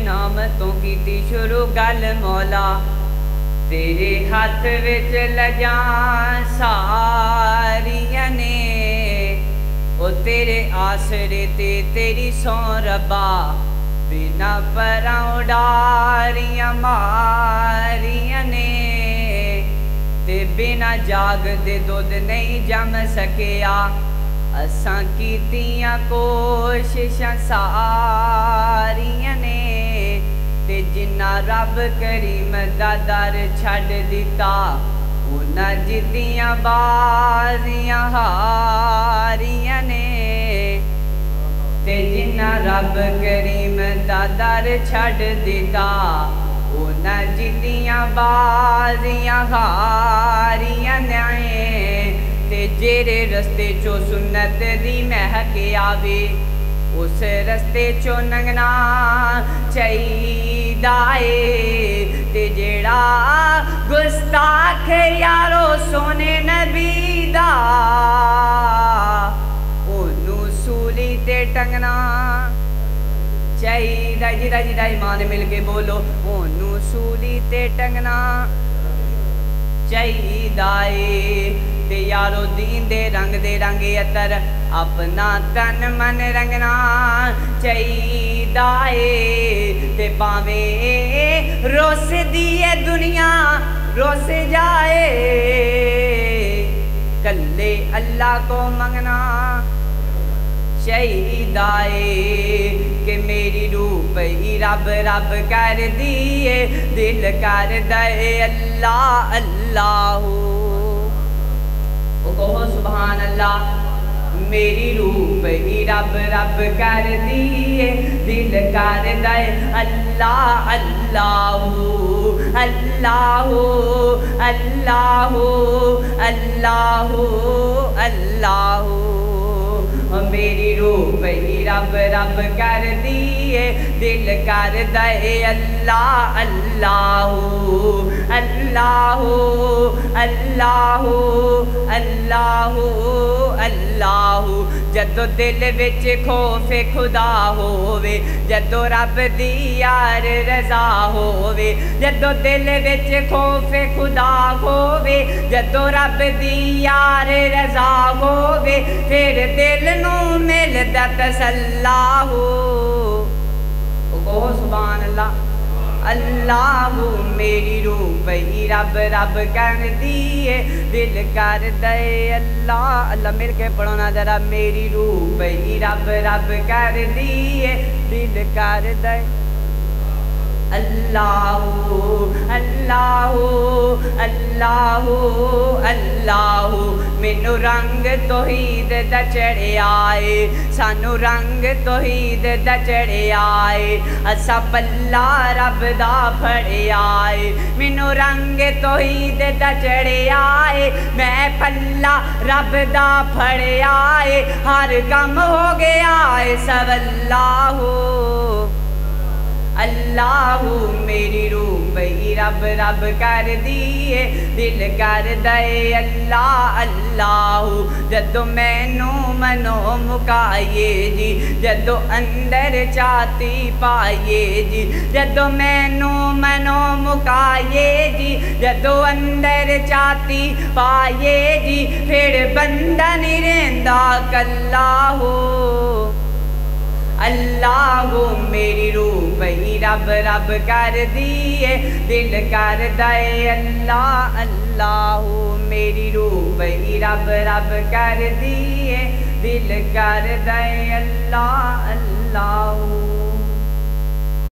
नाम तो कीती शुरू गल मौला तेरे हथ विच लजा सारियां ने ओ तेरे आसरे ते तेरी सौ रब्बा बिना परां उडारियां मारियां ने ते बिना जाग दे दुध नहीं जम सकिया असां कीतियां कोशिशां सारियां ने ते जिन्ना रब करीम दा दर छड्ड दिता उन्हां जिद्दियां बाजियां हारियां ने ते जिन्ना रब करीम दा दर छड्ड दिता उन्हां जिद्दियां बाजियां हारियां ने ते जेरे रस्ते चो सुन्नत दी महक आवे उस रस्ते चो लंघना चाहिदा ए ते जेड़ा गुस्ताख यारो सोने नबी दा ओनू सूली ते टंगना चाहिदा जिदा ईमान मिल के बोलो ओनू सूली ते टंगना चाहिदा ए ते यारो दीन दे रंग अतर अपना तन मन रंगना चाहिदा ए ते पावे रोस दिए दुनिया रोस जाए कल्ले अल्लाह को मंगना चाहिदा ए कि मेरी रूप ही रब रब कर दिए दिल कर दे अल्लाह अल्लाह कहो सुभान अल्लाह मेरी रूप ही रब रब कर दिए दिल कर दे अल्लाह अल्लाह अल्लाह अल्लाह अल्लाह अल्लाह मेरी रूप ही रब रब कर दिए दिल कर दे अल्लाह अल्लाह अल्लाह अल्लाह अल्लाह अल्लाह जदों दिल विच खौफे खुदा होवे जदों रब दी यार रजा होवे जदों दिल विच खौफे खुदा होवे जदों रब दी यार रजा होवे फिर दिल नू मिलदा तसल्ला हो कहो सुभान अल्लाह अल्लाह मेरी रूप ही रब रब कर दिए दिल कर दे अल्लाह अल्लाह मिल के पढ़ो ना जरा मेरी रूप ही रब रब कर दिए दिल कर दे अल्लाह अल्लाह अल्लाह अल्लाह मैनू रंग तौहीद दा चढ़िया ए सानू रंग तौहीद दा चढ़िया ए असा पल्ला रब दा फड़िया ए मैनू रंग तौहीद दा चढ़िया ए मैं पल्ला रब दा फड़िया ए हर कम हो गया ए सवल्लाह अल्लाह मेरी रूप ही रब रब कर दिए दिल कर दे अल्लाह अल्लाह जदों मैनू मनो मुकाइए जी जदों अंदर चाहती पाइए जी जदों मैनू मनो मुकाइए जी जदों अंदर चाहती पाइए जी फिर बंदा नहीं रहिंदा कल्ला हो अल्लाह मेरी रूप ही रब रब कर दिए दिल कर दे अल्लाह अल्लाह मेरी रूप ही रब रब कर दिए दिल कर दे अल्लाह अल्लाह